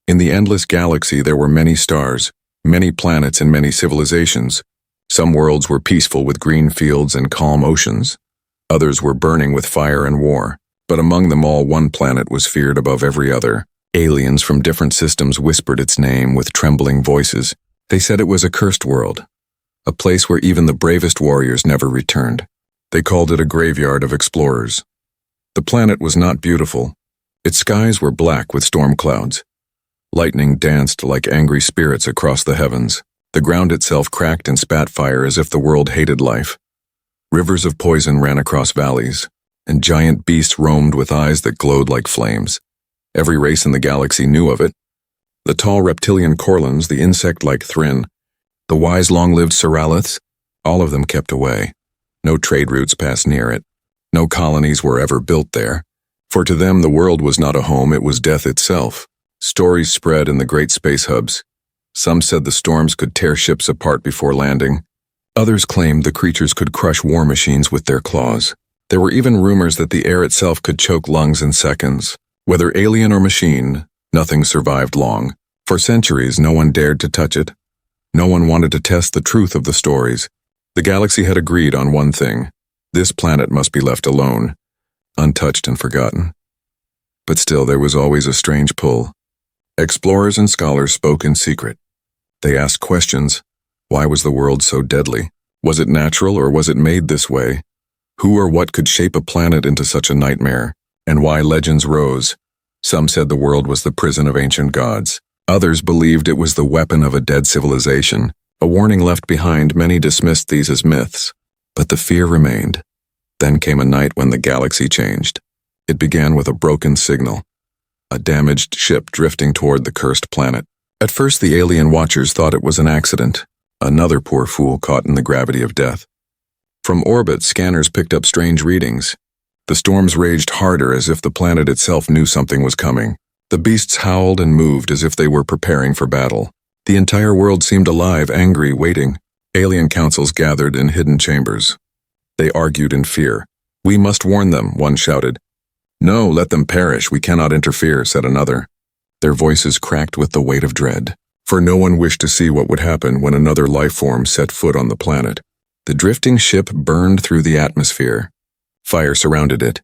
In the endless galaxy there were many stars, many planets and many civilizations. Some worlds were peaceful with green fields and calm oceans. Others were burning with fire and war. But among them all, one planet was feared above every other. Aliens from different systems whispered its name with trembling voices. They said it was a cursed world, a place where even the bravest warriors never returned. They called it a graveyard of explorers. The planet was not beautiful. Its skies were black with storm clouds. Lightning danced like angry spirits across the heavens. The ground itself cracked and spat fire as if the world hated life. Rivers of poison ran across valleys, and giant beasts roamed with eyes that glowed like flames. Every race in the galaxy knew of it. The tall reptilian Corlins, the insect-like Thrin, the wise long-lived Seraliths, all of them kept away. No trade routes passed near it. No colonies were ever built there. For to them the world was not a home, it was death itself. Stories spread in the great space hubs. Some said the storms could tear ships apart before landing. Others claimed the creatures could crush war machines with their claws. There were even rumors that the air itself could choke lungs in seconds. Whether alien or machine, nothing survived long. For centuries, no one dared to touch it. No one wanted to test the truth of the stories. The galaxy had agreed on one thing. This planet must be left alone, untouched and forgotten. But still, there was always a strange pull. Explorers and scholars spoke in secret. They asked questions. Why was the world so deadly? Was it natural or was it made this way? Who or what could shape a planet into such a nightmare? And why legends rose? Some said the world was the prison of ancient gods. Others believed it was the weapon of a dead civilization. A warning left behind, many dismissed these as myths. But the fear remained. Then came a night when the galaxy changed. It began with a broken signal. A damaged ship drifting toward the cursed planet. At first the alien watchers thought it was an accident. Another poor fool caught in the gravity of death. From orbit, scanners picked up strange readings. The storms raged harder as if the planet itself knew something was coming. The beasts howled and moved as if they were preparing for battle. The entire world seemed alive, angry, waiting. Alien councils gathered in hidden chambers. They argued in fear. "We must warn them," one shouted. "No, let them perish, we cannot interfere," said another. Their voices cracked with the weight of dread, for no one wished to see what would happen when another life form set foot on the planet. The drifting ship burned through the atmosphere. Fire surrounded it.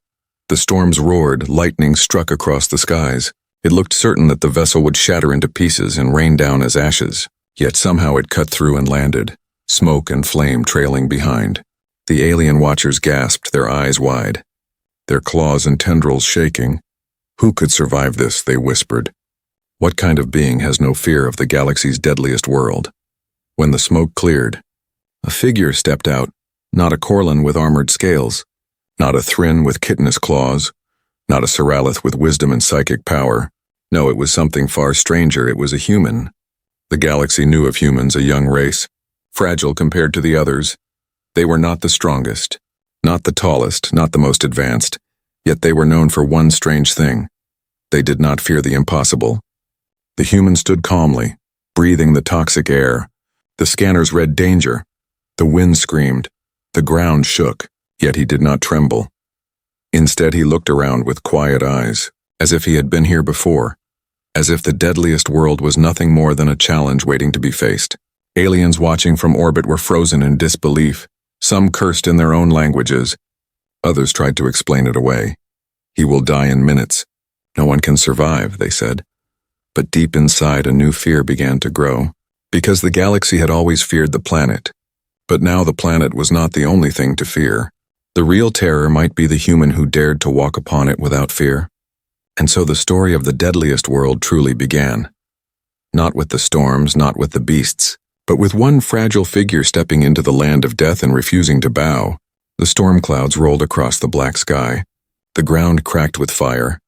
The storms roared, lightning struck across the skies. It looked certain that the vessel would shatter into pieces and rain down as ashes. Yet somehow it cut through and landed, smoke and flame trailing behind. The alien watchers gasped, their eyes wide, their claws and tendrils shaking. "Who could survive this?" they whispered. "What kind of being has no fear of the galaxy's deadliest world?" When the smoke cleared, a figure stepped out, not a Corlin with armored scales, not a Thrin with chitinous claws, not a Seralith with wisdom and psychic power. No, it was something far stranger. It was a human. The galaxy knew of humans, a young race, fragile compared to the others. They were not the strongest, not the tallest, not the most advanced, yet they were known for one strange thing. They did not fear the impossible. The human stood calmly, breathing the toxic air. The scanners read danger. The wind screamed. The ground shook, yet he did not tremble. Instead, he looked around with quiet eyes, as if he had been here before, as if the deadliest world was nothing more than a challenge waiting to be faced. Aliens watching from orbit were frozen in disbelief. Some cursed in their own languages. Others tried to explain it away. "He will die in minutes. No one can survive," they said. But deep inside, a new fear began to grow, because the galaxy had always feared the planet. But now the planet was not the only thing to fear. The real terror might be the human who dared to walk upon it without fear. And so the story of the deadliest world truly began. Not with the storms, not with the beasts, but with one fragile figure stepping into the land of death and refusing to bow. The storm clouds rolled across the black sky. The ground cracked with fire.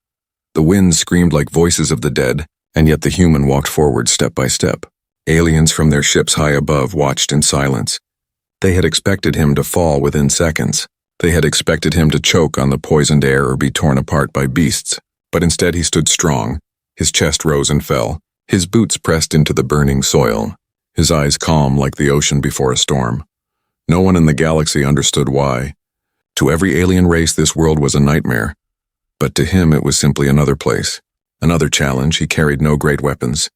The winds screamed like voices of the dead, and yet the human walked forward step by step. Aliens from their ships high above watched in silence. They had expected him to fall within seconds. They had expected him to choke on the poisoned air or be torn apart by beasts. But instead he stood strong. His chest rose and fell. His boots pressed into the burning soil. His eyes calm like the ocean before a storm. No one in the galaxy understood why. To every alien race, this world was a nightmare. But to him, it was simply another place. Another challenge, he carried no great weapons.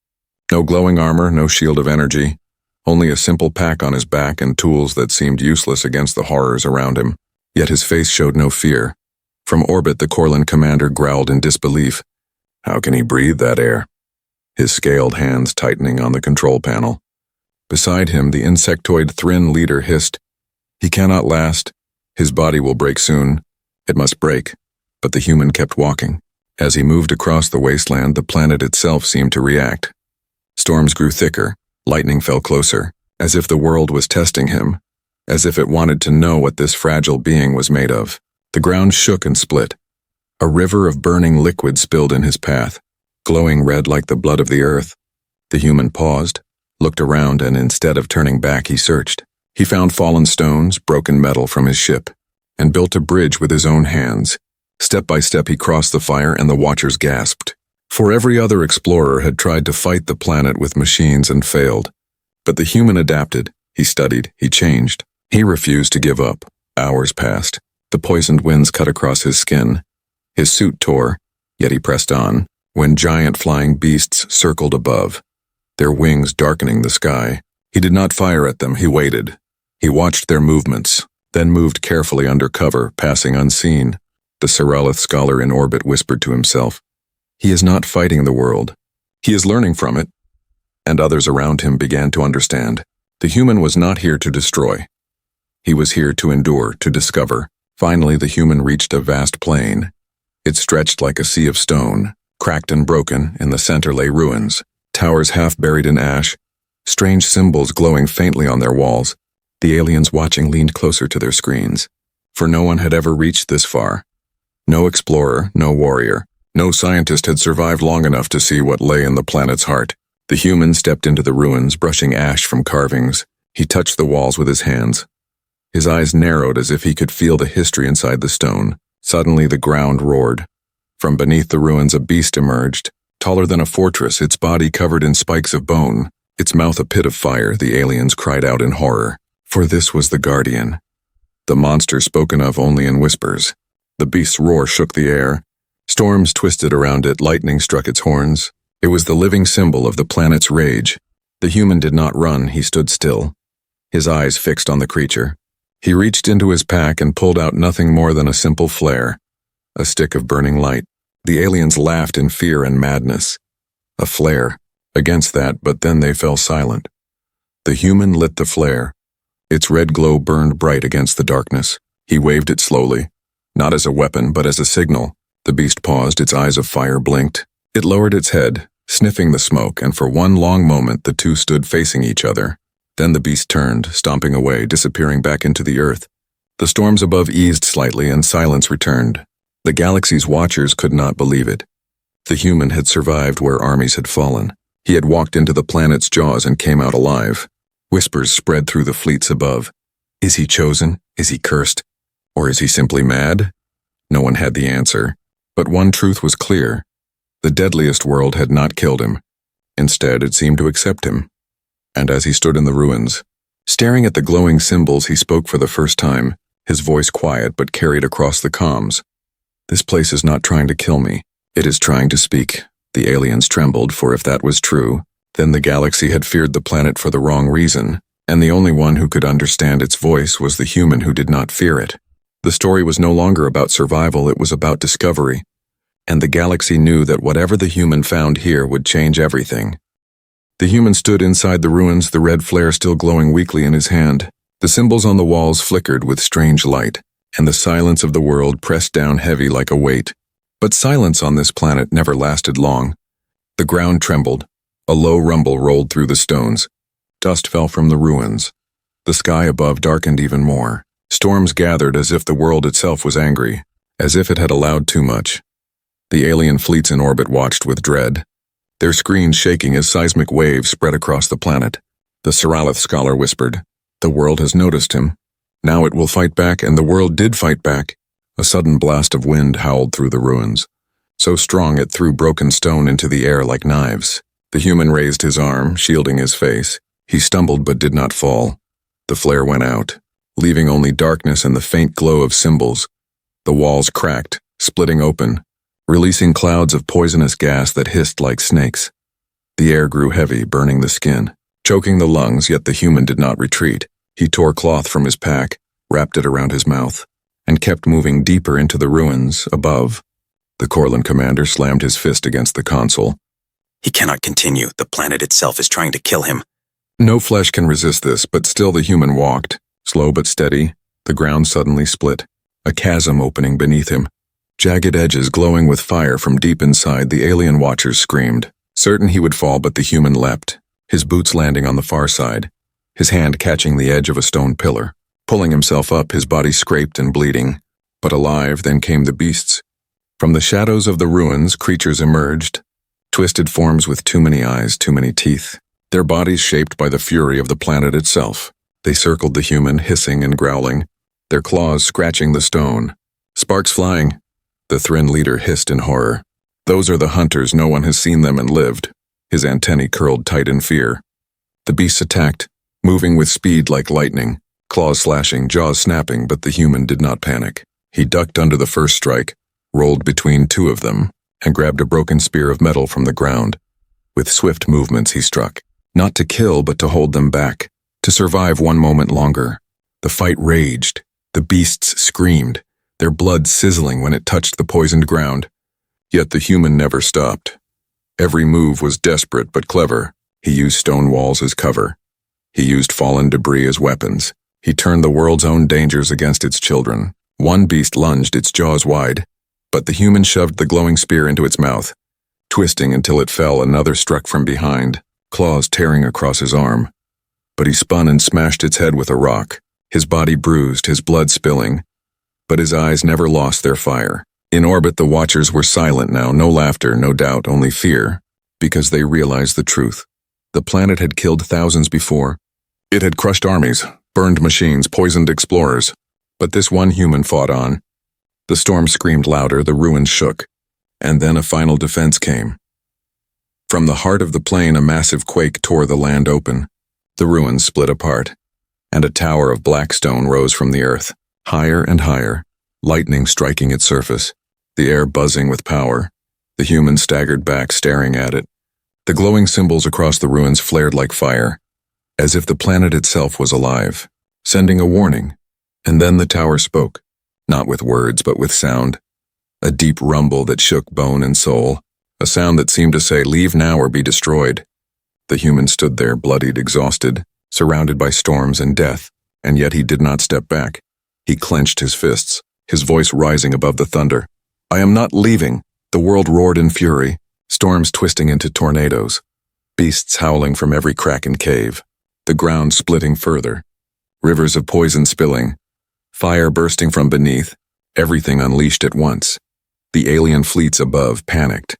No glowing armor, no shield of energy. Only a simple pack on his back and tools that seemed useless against the horrors around him. Yet his face showed no fear. From orbit, the Corlin commander growled in disbelief. How can he breathe that air? His scaled hands tightening on the control panel. Beside him, the insectoid Thrin leader hissed, He cannot last. His body will break soon. It must break. But the human kept walking. As he moved across the wasteland, the planet itself seemed to react. Storms grew thicker. Lightning fell closer, as if the world was testing him, as if it wanted to know what this fragile being was made of. The ground shook and split. A river of burning liquid spilled in his path, glowing red like the blood of the earth. The human paused, looked around, and instead of turning back, he searched. He found fallen stones, broken metal from his ship, and built a bridge with his own hands. Step by step he crossed the fire, and the watchers gasped. For every other explorer had tried to fight the planet with machines and failed. But the human adapted. He studied. He changed. He refused to give up. Hours passed. The poisoned winds cut across his skin. His suit tore, yet he pressed on, when giant flying beasts circled above, their wings darkening the sky. He did not fire at them. He waited. He watched their movements, then moved carefully under cover, passing unseen. The Seralith scholar in orbit whispered to himself, He is not fighting the world. He is learning from it. And others around him began to understand. The human was not here to destroy. He was here to endure, to discover. Finally, the human reached a vast plain. It stretched like a sea of stone, cracked and broken. In the center lay ruins, towers half buried in ash, strange symbols glowing faintly on their walls. The aliens watching leaned closer to their screens, for no one had ever reached this far. No explorer, no warrior, no scientist had survived long enough to see what lay in the planet's heart. The human stepped into the ruins, brushing ash from carvings. He touched the walls with his hands. His eyes narrowed as if he could feel the history inside the stone. Suddenly the ground roared. From beneath the ruins a beast emerged, taller than a fortress, its body covered in spikes of bone, its mouth a pit of fire. The aliens cried out in horror, for this was the Guardian, the monster spoken of only in whispers. The beast's roar shook the air. Storms twisted around it, lightning struck its horns. It was the living symbol of the planet's rage. The human did not run, he stood still, his eyes fixed on the creature. He reached into his pack and pulled out nothing more than a simple flare, a stick of burning light. The aliens laughed in fear and madness. A flare. Against that, but then they fell silent. The human lit the flare. Its red glow burned bright against the darkness. He waved it slowly, not as a weapon, but as a signal. The beast paused, its eyes of fire blinked. It lowered its head, sniffing the smoke, and for one long moment the two stood facing each other. Then the beast turned, stomping away, disappearing back into the earth. The storms above eased slightly, and silence returned. The galaxy's watchers could not believe it. The human had survived where armies had fallen. He had walked into the planet's jaws and came out alive. Whispers spread through the fleets above. Is he chosen? Is he cursed? Or is he simply mad? No one had the answer. But one truth was clear. The Deadliest world had not killed him. Instead, it seemed to accept him. And as he stood in the ruins, staring at the glowing symbols, he spoke for the first time, his voice quiet but carried across the comms. This place is not trying to kill me. It is trying to speak. The aliens trembled, for if that was true, then the galaxy had feared the planet for the wrong reason, and the only one who could understand its voice was the human who did not fear it. The story was no longer about survival, it was about discovery. And the galaxy knew that whatever the human found here would change everything. The human stood inside the ruins, the red flare still glowing weakly in his hand. The symbols on the walls flickered with strange light, and the silence of the world pressed down heavy like a weight. But silence on this planet never lasted long. The ground trembled. A low rumble rolled through the stones. Dust fell from the ruins. The sky above darkened even more. Storms gathered as if the world itself was angry, as if it had allowed too much. The alien fleets in orbit watched with dread, their screens shaking as seismic waves spread across the planet. The Seralith scholar whispered, "The world has noticed him. Now it will fight back," and the world did fight back. A sudden blast of wind howled through the ruins, so strong it threw broken stone into the air like knives. The human raised his arm, shielding his face. He stumbled but did not fall. The flare went out, leaving only darkness and the faint glow of symbols. The walls cracked, splitting open. releasing clouds of poisonous gas that hissed like snakes. The air grew heavy, burning the skin, choking the lungs, yet the human did not retreat. He tore cloth from his pack, wrapped it around his mouth, and kept moving deeper into the ruins above. The Cortland commander slammed his fist against the console. He cannot continue. The planet itself is trying to kill him. No flesh can resist this, but still the human walked, slow but steady. The ground suddenly split, a chasm opening beneath him. Jagged edges glowing with fire from deep inside, the alien watchers screamed. Certain he would fall, but the human leapt, his boots landing on the far side, his hand catching the edge of a stone pillar. Pulling himself up, his body scraped and bleeding. But alive, then came the beasts. From the shadows of the ruins, creatures emerged, twisted forms with too many eyes, too many teeth, their bodies shaped by the fury of the planet itself. They circled the human, hissing and growling, their claws scratching the stone. Sparks flying. The Thren leader hissed in horror. Those are the hunters, no one has seen them and lived. His antennae curled tight in fear. The beasts attacked, moving with speed like lightning, claws slashing, jaws snapping, but the human did not panic. He ducked under the first strike, rolled between two of them, and grabbed a broken spear of metal from the ground. With swift movements he struck, not to kill but to hold them back, to survive one moment longer. The fight raged. The beasts screamed, their blood sizzling when it touched the poisoned ground. Yet the human never stopped. Every move was desperate but clever. He used stone walls as cover. He used fallen debris as weapons. He turned the world's own dangers against its children. One beast lunged, its jaws wide, but the human shoved the glowing spear into its mouth. Twisting until it fell, another struck from behind, claws tearing across his arm. But he spun and smashed its head with a rock, his body bruised, his blood spilling. But his eyes never lost their fire. In orbit, the watchers were silent now, no laughter, no doubt, only fear, because they realized the truth. The planet had killed thousands before. It had crushed armies, burned machines, poisoned explorers. But this one human fought on. The storm screamed louder, the ruins shook, and then a final defense came. From the heart of the plain, a massive quake tore the land open. The ruins split apart, and a tower of black stone rose from the earth, higher and higher, lightning striking its surface, the air buzzing with power. The human staggered back, staring at it. The glowing symbols across the ruins flared like fire, as if the planet itself was alive, sending a warning. And then the tower spoke, not with words but with sound, a deep rumble that shook bone and soul, a sound that seemed to say, "Leave now or be destroyed." The human stood there, bloodied, exhausted, surrounded by storms and death, and yet he did not step back. He clenched his fists, his voice rising above the thunder. "I am not leaving." The world roared in fury, storms twisting into tornadoes, beasts howling from every crack and cave, the ground splitting further, rivers of poison spilling, fire bursting from beneath, everything unleashed at once. The alien fleets above panicked,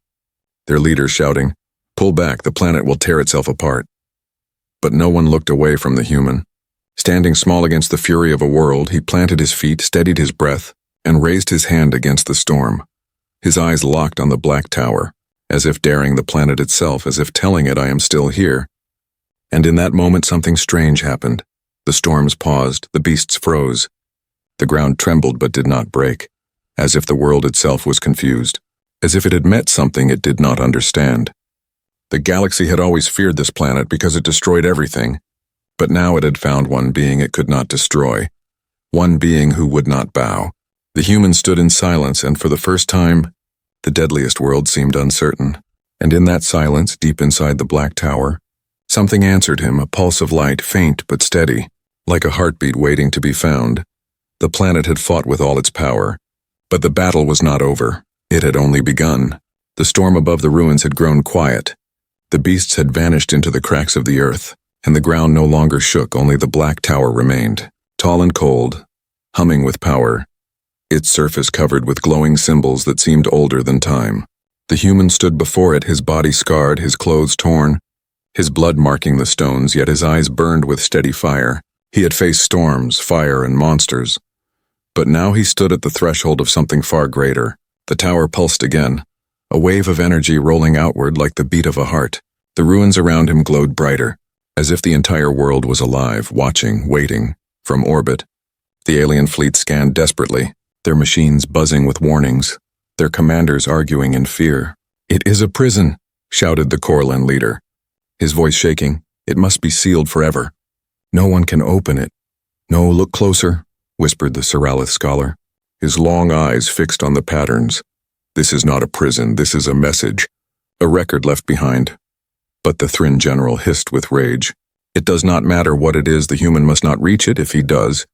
their leaders shouting, "Pull back, the planet will tear itself apart." But no one looked away from the human. Standing small against the fury of a world, he planted his feet, steadied his breath, and raised his hand against the storm. His eyes locked on the black tower, as if daring the planet itself, as if telling it, "I am still here." And in that moment something strange happened. The storms paused, the beasts froze. The ground trembled but did not break, as if the world itself was confused, as if it had met something it did not understand. The galaxy had always feared this planet because it destroyed everything, but now it had found one being it could not destroy, one being who would not bow. The human stood in silence, and for the first time, the deadliest world seemed uncertain. And in that silence, deep inside the black tower, something answered him, a pulse of light, faint but steady, like a heartbeat waiting to be found. The planet had fought with all its power, but the battle was not over. It had only begun. The storm above the ruins had grown quiet. The beasts had vanished into the cracks of the earth, and the ground no longer shook, only the black tower remained, tall and cold, humming with power, its surface covered with glowing symbols that seemed older than time. The human stood before it, his body scarred, his clothes torn, his blood marking the stones, yet his eyes burned with steady fire. He had faced storms, fire, and monsters. But now he stood at the threshold of something far greater. The tower pulsed again, a wave of energy rolling outward like the beat of a heart. The ruins around him glowed brighter, as if the entire world was alive, watching, waiting. From orbit, the alien fleet scanned desperately, their machines buzzing with warnings. their commanders arguing in fear. "It is a prison," shouted the Corlan leader, his voice shaking. "It must be sealed forever. No one can open it." "No, look closer," whispered the Seralith scholar, his long eyes fixed on the patterns. "This is not a prison, this is a message, a record left behind." But the Thryn general hissed with rage. "It does not matter what it is, the human must not reach it. If he does,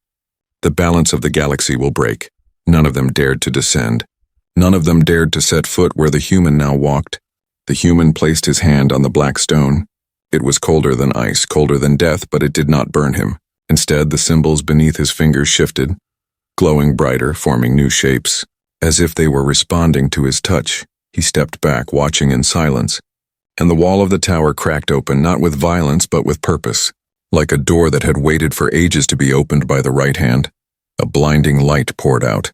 the balance of the galaxy will break." None of them dared to descend. None of them dared to set foot where the human now walked. The human placed his hand on the black stone. It was colder than ice, colder than death, but it did not burn him. Instead, the symbols beneath his fingers shifted, glowing brighter, forming new shapes. As if they were responding to his touch, he stepped back, watching in silence. And the wall of the tower cracked open, not with violence, but with purpose. Like a door that had waited for ages to be opened by the right hand, a blinding light poured out,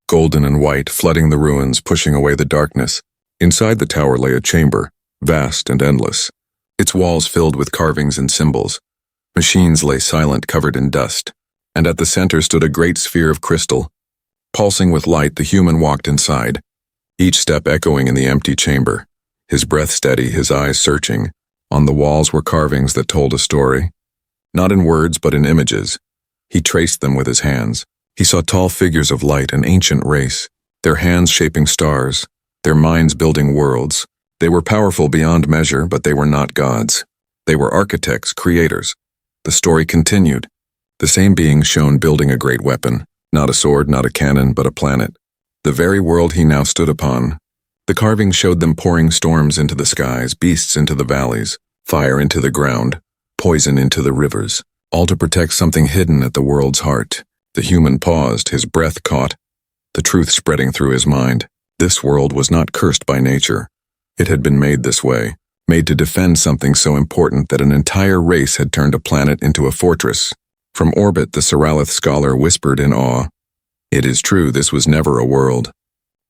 golden and white, flooding the ruins, pushing away the darkness. Inside the tower lay a chamber, vast and endless, its walls filled with carvings and symbols. Machines lay silent, covered in dust, and at the center stood a great sphere of crystal. Pulsing with light, the human walked inside, each step echoing in the empty chamber, his breath steady, his eyes searching. On the walls were carvings that told a story, not in words but in images. He traced them with his hands. He saw tall figures of light, an ancient race, their hands shaping stars, their minds building worlds. They were powerful beyond measure, but they were not gods. They were architects, creators. The story continued. The same beings shone building a great weapon, not a sword, not a cannon, but a planet. The very world he now stood upon. The carvings showed them pouring storms into the skies, beasts into the valleys, fire into the ground, poison into the rivers, all to protect something hidden at the world's heart. The human paused, his breath caught, the truth spreading through his mind. This world was not cursed by nature. It had been made this way, made to defend something so important that an entire race had turned a planet into a fortress. From orbit, the Seralith scholar whispered in awe. "It is true, this was never a world.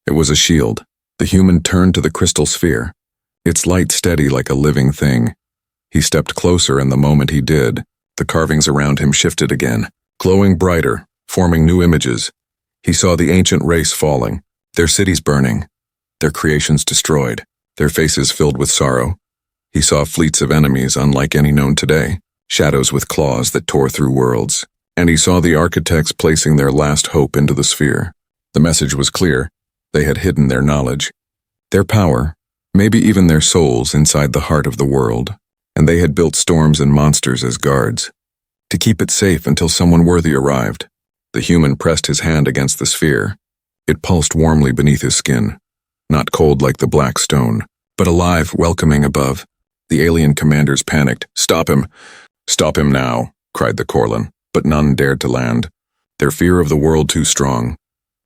It was a shield." The human turned to the crystal sphere, its light steady like a living thing. He stepped closer, and the moment he did, the carvings around him shifted again, glowing brighter, forming new images. He saw the ancient race falling, their cities burning, their creations destroyed, their faces filled with sorrow. He saw fleets of enemies unlike any known today, shadows with claws that tore through worlds. And he saw the architects placing their last hope into the sphere. The message was clear. They had hidden their knowledge, their power, maybe even their souls inside the heart of the world. And they had built storms and monsters as guards, to keep it safe until someone worthy arrived. The human pressed his hand against the sphere. It pulsed warmly beneath his skin, not cold like the black stone, but alive, welcoming above. The alien commanders panicked. "Stop him! Stop him now!" cried the Corlan, but none dared to land, their fear of the world too strong,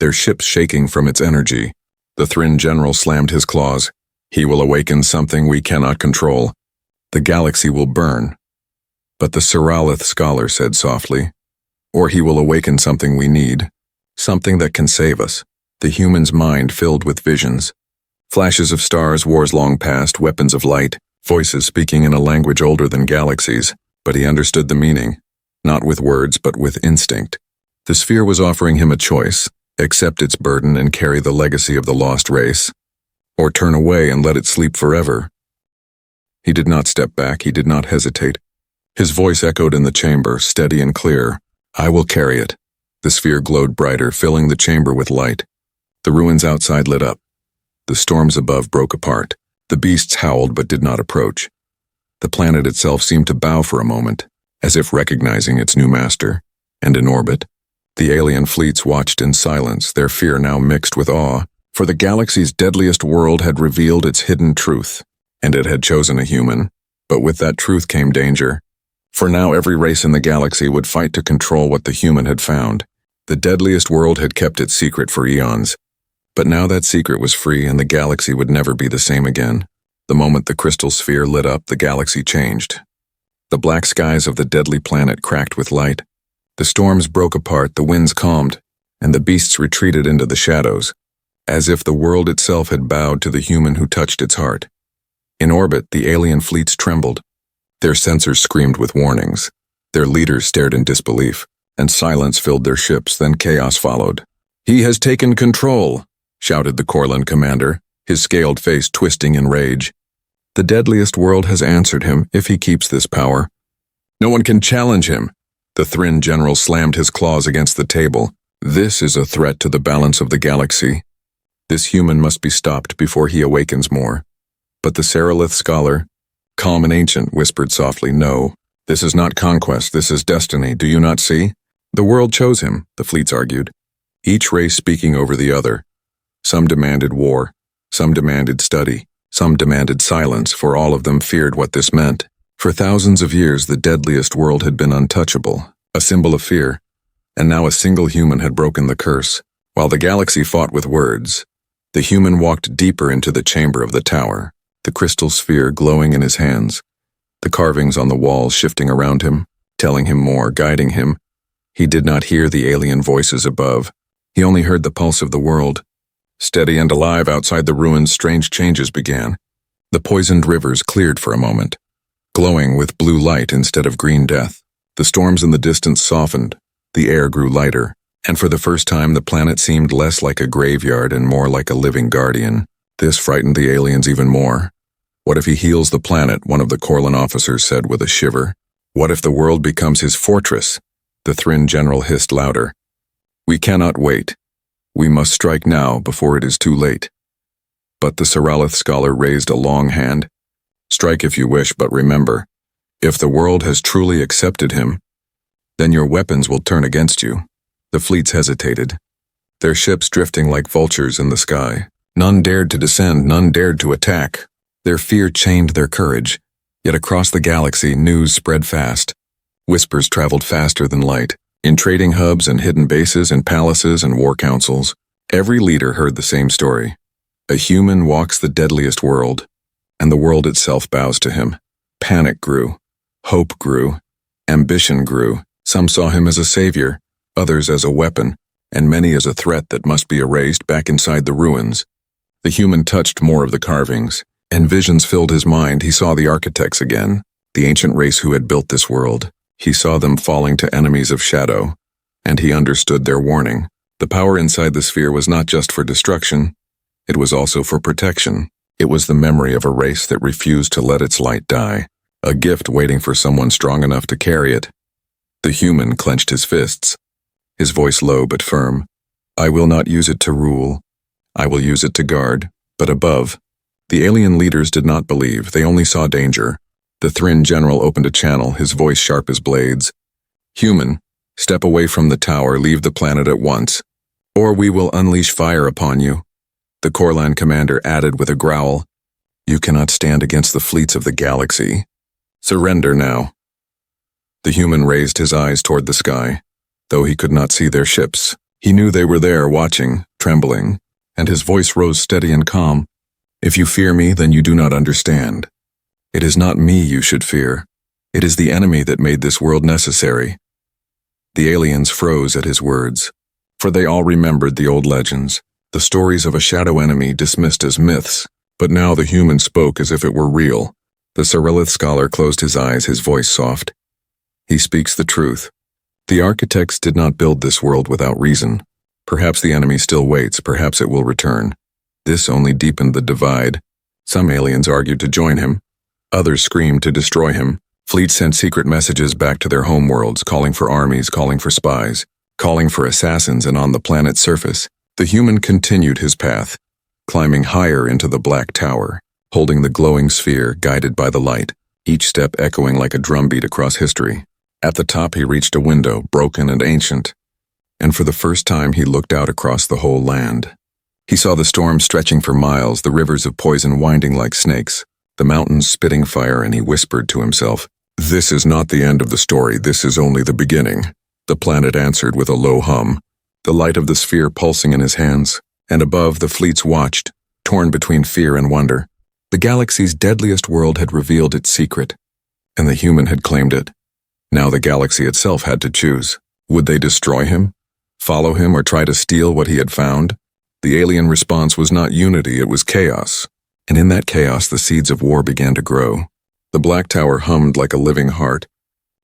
their ships shaking from its energy. The Thryn general slammed his claws. "He will awaken something we cannot control. The galaxy will burn." But the Seralith scholar said softly, "Or he will awaken something we need, something that can save us." The human's mind filled with visions. Flashes of stars, wars long past, weapons of light, voices speaking in a language older than galaxies. But he understood the meaning, not with words but with instinct. The sphere was offering him a choice: accept its burden and carry the legacy of the lost race, or turn away and let it sleep forever. He did not step back, he did not hesitate. His voice echoed in the chamber, steady and clear. "I will carry it." The sphere glowed brighter, filling the chamber with light. The ruins outside lit up. The storms above broke apart. The beasts howled but did not approach. The planet itself seemed to bow for a moment, as if recognizing its new master. And in orbit, the alien fleets watched in silence, their fear now mixed with awe, for the galaxy's deadliest world had revealed its hidden truth, and it had chosen a human. But with that truth came danger. For now every race in the galaxy would fight to control what the human had found. The deadliest world had kept its secret for eons. But now that secret was free, and the galaxy would never be the same again. The moment the crystal sphere lit up, the galaxy changed. The black skies of the deadly planet cracked with light. The storms broke apart, the winds calmed, and the beasts retreated into the shadows, as if the world itself had bowed to the human who touched its heart. In orbit, the alien fleets trembled. Their sensors screamed with warnings. Their leaders stared in disbelief, and silence filled their ships, then chaos followed. "He has taken control," shouted the Corlan commander, his scaled face twisting in rage. The deadliest world has answered him if he keeps this power. No one can challenge him. The Thryn general slammed his claws against the table. This is a threat to the balance of the galaxy. This human must be stopped before he awakens more. But the Seralith scholar, calm and ancient, whispered softly, "No, this is not conquest, this is destiny, do you not see? The world chose him," the fleets argued, each race speaking over the other. Some demanded war, some demanded study, some demanded silence, for all of them feared what this meant. For thousands of years, the deadliest world had been untouchable, a symbol of fear, and now a single human had broken the curse. While the galaxy fought with words, the human walked deeper into the chamber of the tower, the crystal sphere glowing in his hands, the carvings on the walls shifting around him, telling him more, guiding him. He did not hear the alien voices above. He only heard the pulse of the world. Steady and alive outside the ruins, strange changes began. The poisoned rivers cleared for a moment, glowing with blue light instead of green death. The storms in the distance softened, the air grew lighter, and for the first time the planet seemed less like a graveyard and more like a living guardian. This frightened the aliens even more. "What if he heals the planet?" one of the Corlan officers said with a shiver. "What if the world becomes his fortress?" The Thryn general hissed louder. "We cannot wait. We must strike now before it is too late." But the Seralith scholar raised a long hand. "Strike if you wish, but remember, if the world has truly accepted him, then your weapons will turn against you." The fleets hesitated, their ships drifting like vultures in the sky. None dared to descend, none dared to attack. Their fear chained their courage, yet across the galaxy news spread fast. Whispers traveled faster than light. In trading hubs and hidden bases, in palaces and war councils, every leader heard the same story. A human walks the deadliest world, and the world itself bows to him. Panic grew, hope grew, ambition grew. Some saw him as a savior, others as a weapon, and many as a threat that must be erased back inside the ruins. The human touched more of the carvings, and visions filled his mind. He saw the architects again, the ancient race who had built this world. He saw them falling to enemies of shadow, and he understood their warning. The power inside the sphere was not just for destruction, it was also for protection. It was the memory of a race that refused to let its light die, a gift waiting for someone strong enough to carry it. The human clenched his fists, his voice low but firm. "I will not use it to rule. I will use it to guard." But above, the alien leaders did not believe. They only saw danger. The Thryn general opened a channel, his voice sharp as blades. "Human, step away from the tower, leave the planet at once, or we will unleash fire upon you." The Corlan commander added with a growl, "You cannot stand against the fleets of the galaxy. Surrender now." The human raised his eyes toward the sky. Though he could not see their ships, he knew they were there, watching, trembling, and his voice rose steady and calm. "If you fear me, then you do not understand. It is not me you should fear. It is the enemy that made this world necessary." The aliens froze at his words, for they all remembered the old legends, the stories of a shadow enemy dismissed as myths. But now the human spoke as if it were real. The Seralith scholar closed his eyes, his voice soft. "He speaks the truth. The architects did not build this world without reason. Perhaps the enemy still waits, perhaps it will return." This only deepened the divide. Some aliens argued to join him. Others screamed to destroy him. Fleets sent secret messages back to their homeworlds, calling for armies, calling for spies, calling for assassins, and on the planet's surface, the human continued his path, climbing higher into the black tower, holding the glowing sphere, guided by the light, each step echoing like a drumbeat across history. At the top he reached a window, broken and ancient, and for the first time he looked out across the whole land. He saw the storm stretching for miles, the rivers of poison winding like snakes, the mountains spitting fire, and he whispered to himself, "This is not the end of the story, this is only the beginning." The planet answered with a low hum, the light of the sphere pulsing in his hands, and above the fleets watched, torn between fear and wonder. The galaxy's deadliest world had revealed its secret, and the human had claimed it. Now the galaxy itself had to choose. Would they destroy him, follow him, or try to steal what he had found? The alien response was not unity, it was chaos. And in that chaos the seeds of war began to grow. The black tower hummed like a living heart,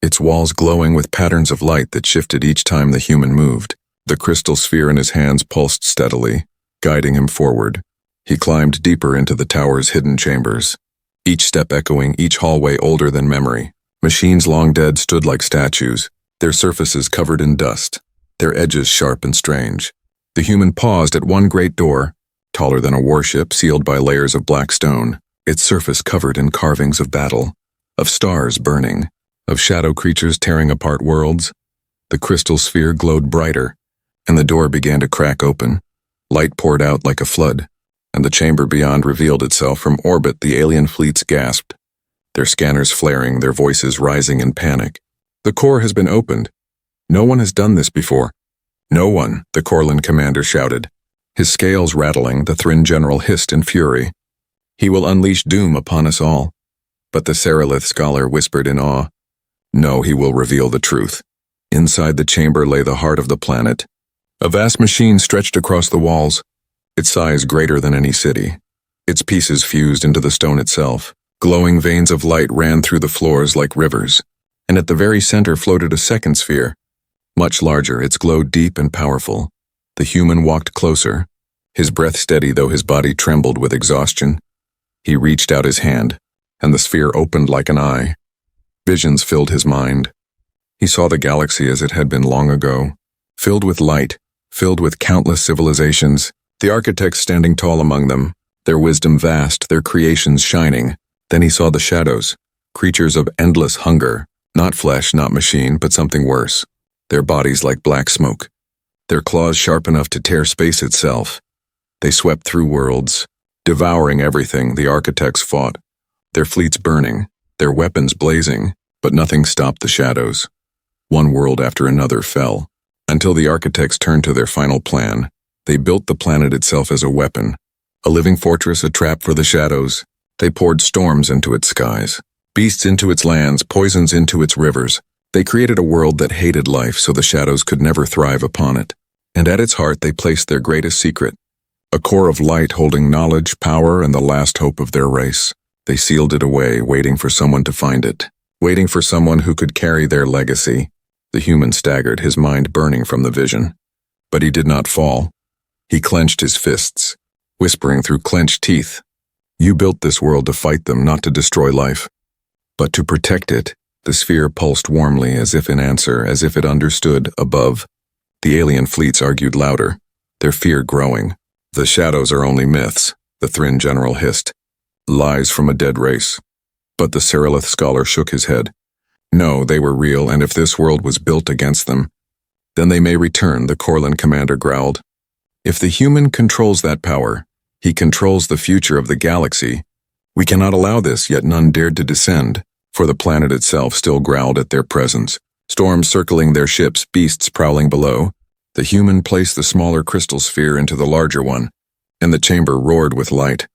its walls glowing with patterns of light that shifted each time the human moved. The crystal sphere in his hands pulsed steadily, guiding him forward. He climbed deeper into the tower's hidden chambers, each step echoing, each hallway older than memory. Machines long dead stood like statues, their surfaces covered in dust, their edges sharp and strange. The human paused at one great door, taller than a warship, sealed by layers of black stone, its surface covered in carvings of battle, of stars burning, of shadow creatures tearing apart worlds. The crystal sphere glowed brighter, and the door began to crack open. Light poured out like a flood, and the chamber beyond revealed itself. From orbit, the alien fleets gasped, their scanners flaring, their voices rising in panic. The core has been opened. No one has done this before. No one, the Corlin commander shouted. His scales rattling, the Thryn general hissed in fury. He will unleash doom upon us all. But the Seralith scholar whispered in awe. No, he will reveal the truth. Inside the chamber lay the heart of the planet. A vast machine stretched across the walls, its size greater than any city. Its pieces fused into the stone itself. Glowing veins of light ran through the floors like rivers, and at the very center floated a second sphere. Much larger, its glow deep and powerful. The human walked closer, his breath steady though his body trembled with exhaustion. He reached out his hand, and the sphere opened like an eye. Visions filled his mind. He saw the galaxy as it had been long ago, filled with light, filled with countless civilizations, the architects standing tall among them, their wisdom vast, their creations shining. Then he saw the shadows, creatures of endless hunger, not flesh, not machine, but something worse. Their bodies like black smoke, their claws sharp enough to tear space itself. They swept through worlds, devouring everything. The architects fought, their fleets burning, their weapons blazing, but nothing stopped the shadows. One world after another fell, until the architects turned to their final plan. They built the planet itself as a weapon, a living fortress, a trap for the shadows. They poured storms into its skies, beasts into its lands, poisons into its rivers. They created a world that hated life so the shadows could never thrive upon it. And at its heart they placed their greatest secret, a core of light holding knowledge, power, and the last hope of their race. They sealed it away, waiting for someone to find it, waiting for someone who could carry their legacy. The human staggered, his mind burning from the vision. But he did not fall. He clenched his fists, whispering through clenched teeth, "You built this world to fight them, not to destroy life, but to protect it." The sphere pulsed warmly, as if in answer, as if it understood. Above, the alien fleets argued louder, their fear growing. "The shadows are only myths," the Thryn general hissed. "Lies from a dead race." But the Seralith scholar shook his head. "No, they were real, and if this world was built against them, then they may return," the Corlin commander growled. "If the human controls that power, he controls the future of the galaxy. We cannot allow this," yet none dared to descend, for the planet itself still growled at their presence. Storms circling their ships, beasts prowling below. The human placed the smaller crystal sphere into the larger one, and the chamber roared with light.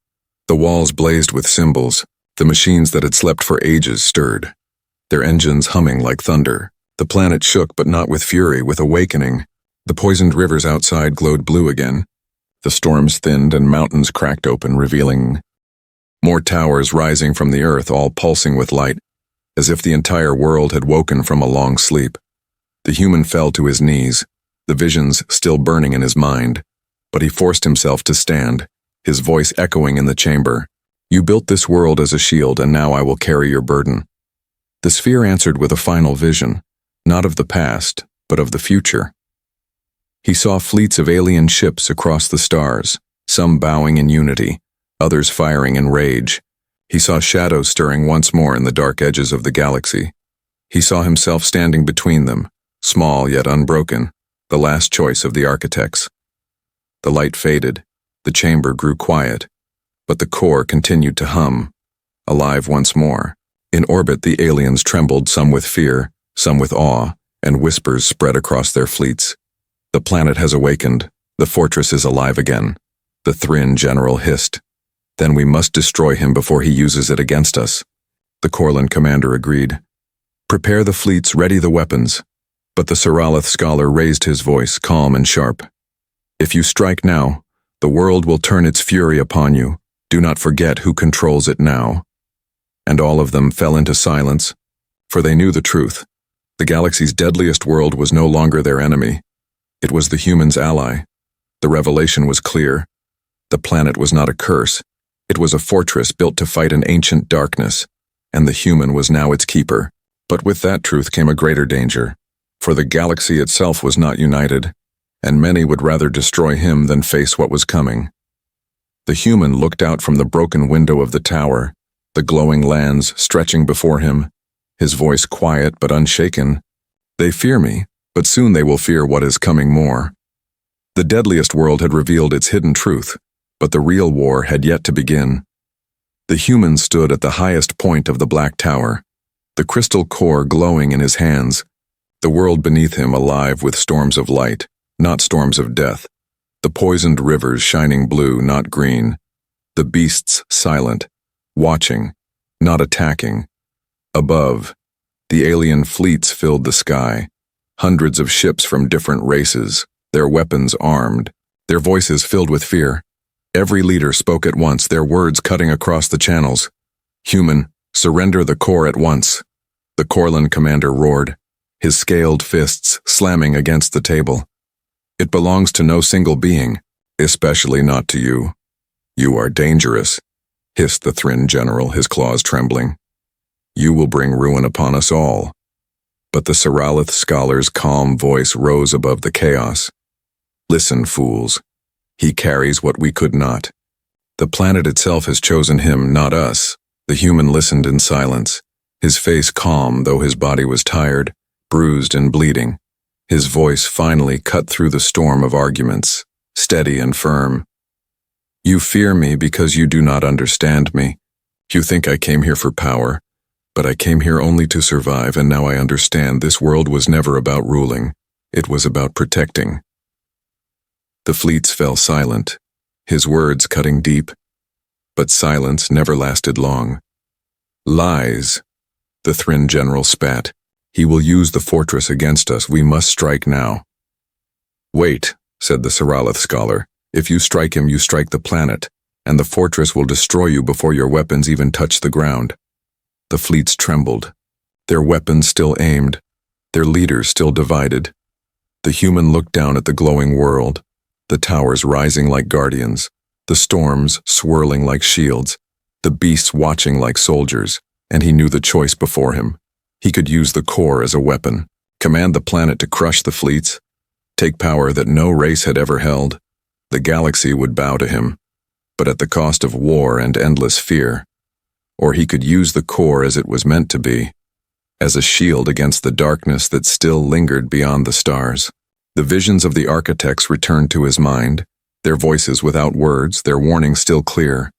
The walls blazed with symbols. The machines that had slept for ages stirred, their engines humming like thunder. The planet shook, but not with fury, with awakening. The poisoned rivers outside glowed blue again. The storms thinned and mountains cracked open, revealing more towers rising from the earth, all pulsing with light, as if the entire world had woken from a long sleep. The human fell to his knees, the visions still burning in his mind, but he forced himself to stand, his voice echoing in the chamber. "You built this world as a shield, and now I will carry your burden." The sphere answered with a final vision, not of the past, but of the future. He saw fleets of alien ships across the stars, some bowing in unity, others firing in rage. He saw shadows stirring once more in the dark edges of the galaxy. He saw himself standing between them, small yet unbroken, the last choice of the architects. The light faded, the chamber grew quiet, but the core continued to hum, alive once more. In orbit, the aliens trembled, some with fear, some with awe, and whispers spread across their fleets. "The planet has awakened. The fortress is alive again," the Thryn general hissed. "Then we must destroy him before he uses it against us." The Corlin commander agreed. "Prepare the fleets, ready the weapons." But the Seralith scholar raised his voice, calm and sharp. "If you strike now, the world will turn its fury upon you. Do not forget who controls it now." And all of them fell into silence, for they knew the truth. The galaxy's deadliest world was no longer their enemy. It was the humans' ally. The revelation was clear. The planet was not a curse. It was a fortress built to fight an ancient darkness, and the human was now its keeper. But with that truth came a greater danger, for the galaxy itself was not united, and many would rather destroy him than face what was coming. The human looked out from the broken window of the tower, the glowing lands stretching before him, his voice quiet but unshaken. They fear me, but soon they will fear what is coming more. The deadliest world had revealed its hidden truth, but the real war had yet to begin. The human stood at the highest point of the black tower, the crystal core glowing in his hands, the world beneath him alive with storms of light, not storms of death, the poisoned rivers shining blue, not green, the beasts silent, watching, not attacking. Above, the alien fleets filled the sky, hundreds of ships from different races, their weapons armed, their voices filled with fear. Every leader spoke at once, their words cutting across the channels. Human, surrender the core at once. The Corlan commander roared, his scaled fists slamming against the table. It belongs to no single being, especially not to you. You are dangerous, hissed the Thryn general, his claws trembling. You will bring ruin upon us all. But the Seralith scholar's calm voice rose above the chaos. Listen, fools. He carries what we could not. The planet itself has chosen him, not us. The human listened in silence, his face calm though his body was tired, bruised and bleeding. His voice finally cut through the storm of arguments, steady and firm. You fear me because you do not understand me. You think I came here for power, but I came here only to survive, and now I understand this world was never about ruling. It was about protecting. The fleets fell silent, his words cutting deep, but silence never lasted long. Lies, the Thryn general spat. He will use the fortress against us. We must strike now. Wait, said the Seralith scholar. If you strike him, you strike the planet, and the fortress will destroy you before your weapons even touch the ground. The fleets trembled, their weapons still aimed, their leaders still divided. The human looked down at the glowing world, the towers rising like guardians, the storms swirling like shields, the beasts watching like soldiers, and he knew the choice before him. He could use the core as a weapon, command the planet to crush the fleets, take power that no race had ever held. The galaxy would bow to him, but at the cost of war and endless fear. Or he could use the core as it was meant to be, as a shield against the darkness that still lingered beyond the stars. The visions of the architects returned to his mind, their voices without words, their warning still clear.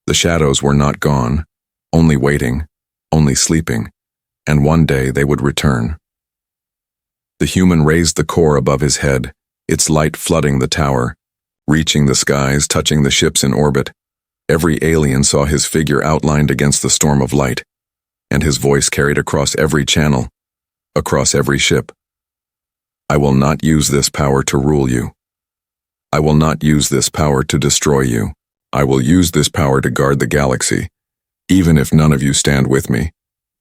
The shadows were not gone, only waiting, only sleeping, and one day they would return. The human raised the core above his head, its light flooding the tower, reaching the skies, touching the ships in orbit. Every alien saw his figure outlined against the storm of light, and his voice carried across every channel, across every ship. I will not use this power to rule you. I will not use this power to destroy you. I will use this power to guard the galaxy, even if none of you stand with me.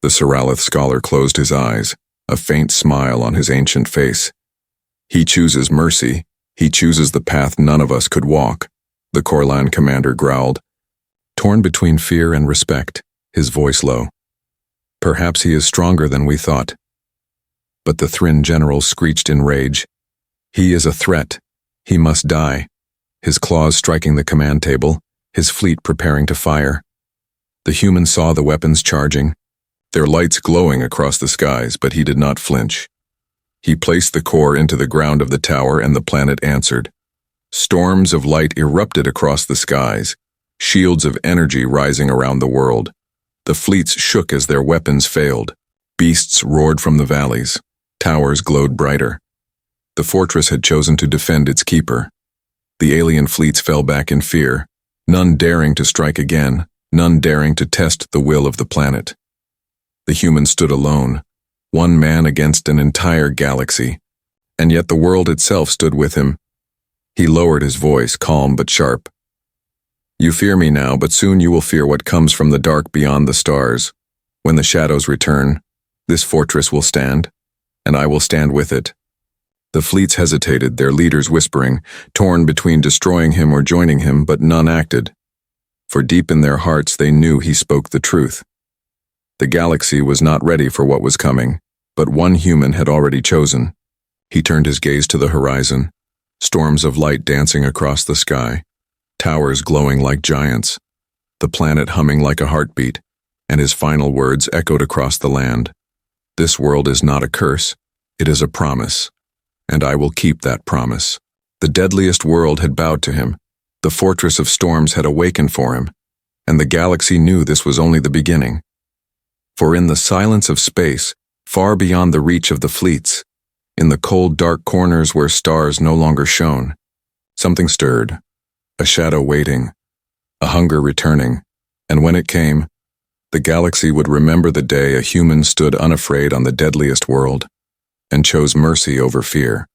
The Seralith scholar closed his eyes, a faint smile on his ancient face. He chooses mercy. He chooses the path none of us could walk, the Corlan commander growled, torn between fear and respect, his voice low. Perhaps he is stronger than we thought. But the Thryn general screeched in rage. He is a threat. He must die. His claws striking the command table, his fleet preparing to fire. The human saw the weapons charging, their lights glowing across the skies, but he did not flinch. He placed the core into the ground of the tower, and the planet answered. Storms of light erupted across the skies, shields of energy rising around the world. The fleets shook as their weapons failed. Beasts roared from the valleys. Towers glowed brighter. The fortress had chosen to defend its keeper. The alien fleets fell back in fear, none daring to strike again, none daring to test the will of the planet. The human stood alone, one man against an entire galaxy, and yet the world itself stood with him. He lowered his voice, calm but sharp. You fear me now, but soon you will fear what comes from the dark beyond the stars. When the shadows return, this fortress will stand, and I will stand with it. The fleets hesitated, their leaders whispering, torn between destroying him or joining him, but none acted. For deep in their hearts they knew he spoke the truth. The galaxy was not ready for what was coming, but one human had already chosen. He turned his gaze to the horizon, storms of light dancing across the sky, towers glowing like giants, the planet humming like a heartbeat, and his final words echoed across the land. This world is not a curse, it is a promise, and I will keep that promise. The deadliest world had bowed to him, the fortress of storms had awakened for him, and the galaxy knew this was only the beginning. For in the silence of space, far beyond the reach of the fleets, in the cold dark corners where stars no longer shone, something stirred, a shadow waiting, a hunger returning, and when it came, the galaxy would remember the day a human stood unafraid on the deadliest world and chose mercy over fear.